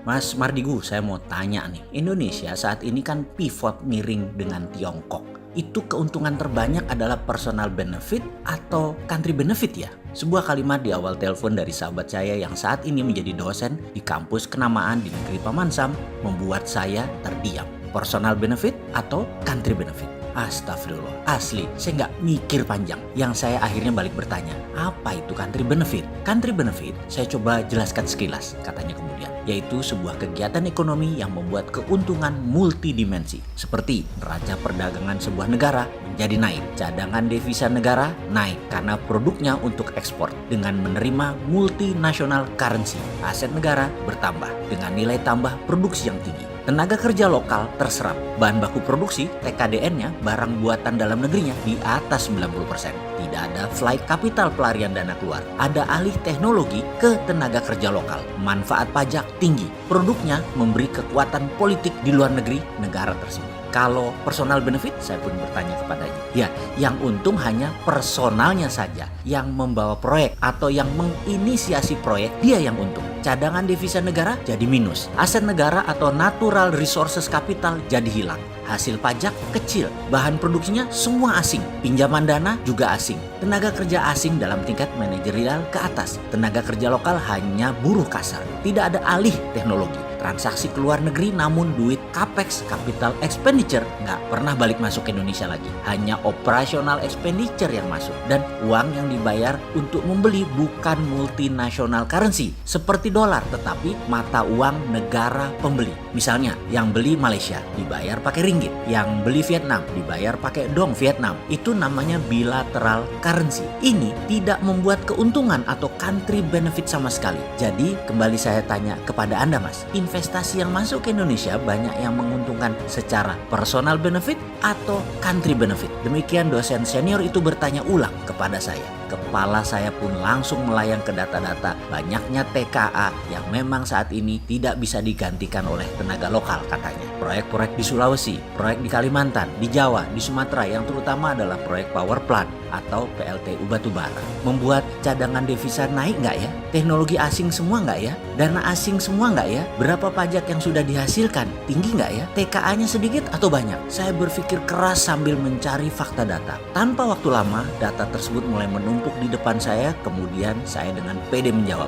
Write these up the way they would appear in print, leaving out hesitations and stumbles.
Mas Mardigu, saya mau tanya nih. Indonesia saat ini kan pivot miring dengan Tiongkok. Itu keuntungan terbanyak adalah personal benefit atau country benefit ya? Sebuah kalimat di awal telepon dari sahabat saya yang saat ini menjadi dosen di kampus kenamaan di negeri Paman Sam membuat saya terdiam. Personal benefit atau country benefit? Astagfirullah, asli saya nggak mikir panjang. Yang saya akhirnya balik bertanya, apa itu country benefit? Country benefit saya coba jelaskan sekilas, katanya kemudian, yaitu sebuah kegiatan ekonomi yang membuat keuntungan multidimensi. Seperti neraca perdagangan sebuah negara menjadi naik, cadangan devisa negara naik karena produknya untuk ekspor dengan menerima multinational currency. Aset negara bertambah dengan nilai tambah produksi yang tinggi. Tenaga kerja lokal terserap, bahan baku produksi TKDN-nya barang buatan dalam negerinya di atas 90%. Tidak ada flight capital pelarian dana keluar, ada alih teknologi ke tenaga kerja lokal, manfaat pajak tinggi, produknya memberi kekuatan politik di luar negeri negara tersebut. Kalau personal benefit, saya pun bertanya kepadanya. Ya, yang untung hanya personalnya saja. Yang membawa proyek atau yang menginisiasi proyek, dia yang untung. Cadangan devisa negara jadi minus. Aset negara atau natural resources capital jadi hilang. Hasil pajak kecil. Bahan produksinya semua asing. Pinjaman dana juga asing. Tenaga kerja asing dalam tingkat manajerial ke atas. Tenaga kerja lokal hanya buruh kasar. Tidak ada alih teknologi. Transaksi ke luar negeri namun duit capex, capital expenditure, nggak pernah balik masuk ke Indonesia lagi. Hanya operational expenditure yang masuk. Dan uang yang dibayar untuk membeli bukan multinational currency seperti dolar, tetapi mata uang negara pembeli. Misalnya yang beli Malaysia dibayar pakai ringgit, yang beli Vietnam dibayar pakai dong Vietnam. Itu namanya bilateral currency. Ini tidak membuat keuntungan atau country benefit sama sekali. Jadi kembali saya tanya kepada Anda Mas, investasi yang masuk ke Indonesia banyak yang menguntungkan secara personal benefit atau country benefit? Demikian dosen senior itu bertanya ulang kepada saya. Kepala saya pun langsung melayang ke data-data banyaknya TKA yang memang saat ini tidak bisa digantikan oleh tenaga lokal katanya. Proyek-proyek di Sulawesi, proyek di Kalimantan, di Jawa, di Sumatera yang terutama adalah proyek power plant atau PLTU batubara. Membuat cadangan devisa naik nggak ya? Teknologi asing semua nggak ya? Dana asing semua nggak ya? Berapa pajak yang sudah dihasilkan? Tinggi nggak ya? TKA-nya sedikit atau banyak? Saya berpikir keras sambil mencari fakta data. Tanpa waktu lama, data tersebut mulai menumpuk di depan saya, kemudian saya dengan pede menjawab.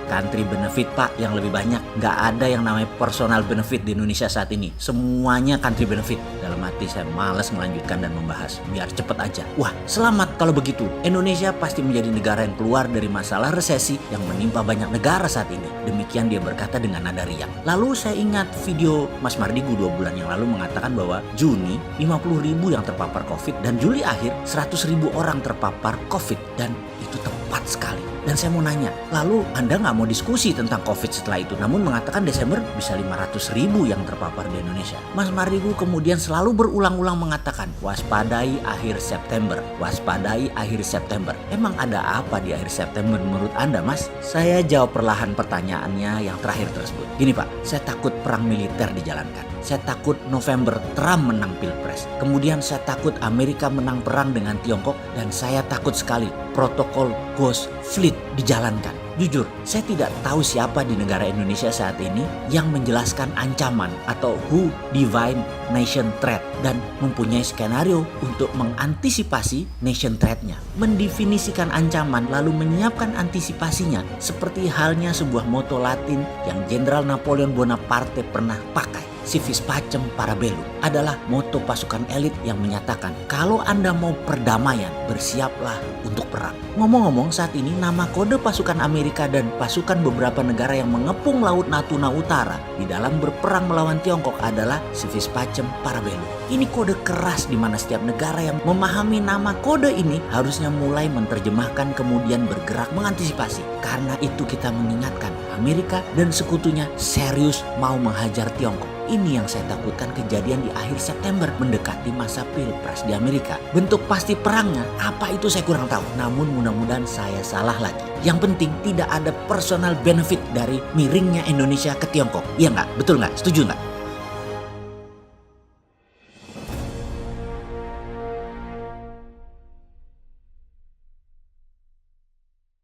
Country benefit Pak yang lebih banyak. Nggak ada yang namanya personal benefit di Indonesia saat ini. Semuanya country benefit. Dalam hati saya malas melanjutkan dan membahas. Biar cepet aja. Wah, selamat kalau begitu. Indonesia pasti menjadi negara yang keluar dari masalah resesi yang menimpa banyak negara saat ini. Demikian dia berkata dengan nada riang. Lalu saya ingat video Mas Mardigu 2 bulan yang lalu mengatakan bahwa Juni 50.000 yang terpapar COVID dan Juli akhir 100.000 orang terpapar COVID. Dan itu tepat sekali. Dan saya mau nanya, lalu Anda nggak mau diskusi tentang COVID setelah itu, namun mengatakan Desember bisa 500.000 yang terpapar di Indonesia. Mas Mardigu kemudian selalu berulang-ulang mengatakan, waspadai akhir September, waspadai akhir September. Emang ada apa di akhir September menurut Anda, Mas? Saya jawab perlahan pertanyaannya yang terakhir tersebut. Gini Pak, saya takut perang militer dijalankan. Saya takut November Trump menang Pilpres. Kemudian saya takut Amerika menang perang dengan Tiongkok. Dan saya takut sekali protokol Ghost Fleet dijalankan. Jujur, saya tidak tahu siapa di negara Indonesia saat ini yang menjelaskan ancaman atau who define nation threat dan mempunyai skenario untuk mengantisipasi nation threat-nya. Mendefinisikan ancaman lalu menyiapkan antisipasinya seperti halnya sebuah moto Latin yang Jenderal Napoleon Bonaparte pernah pakai. Civis pacem para bellum adalah moto pasukan elit yang menyatakan kalau Anda mau perdamaian, bersiaplah untuk perang. Ngomong-ngomong, saat ini nama kode pasukan Amerika dan pasukan beberapa negara yang mengepung Laut Natuna Utara di dalam berperang melawan Tiongkok adalah Civis pacem para bellum. Ini kode keras di mana setiap negara yang memahami nama kode ini harusnya mulai menerjemahkan kemudian bergerak mengantisipasi. Karena itu kita mengingatkan Amerika dan sekutunya serius mau menghajar Tiongkok. Ini yang saya takutkan kejadian di akhir September mendekati masa Pilpres di Amerika. Bentuk pasti perangnya, apa itu saya kurang tahu. Namun mudah-mudahan saya salah lagi. Yang penting tidak ada personal benefit dari miringnya Indonesia ke Tiongkok. Iya nggak? Betul nggak? Setuju nggak?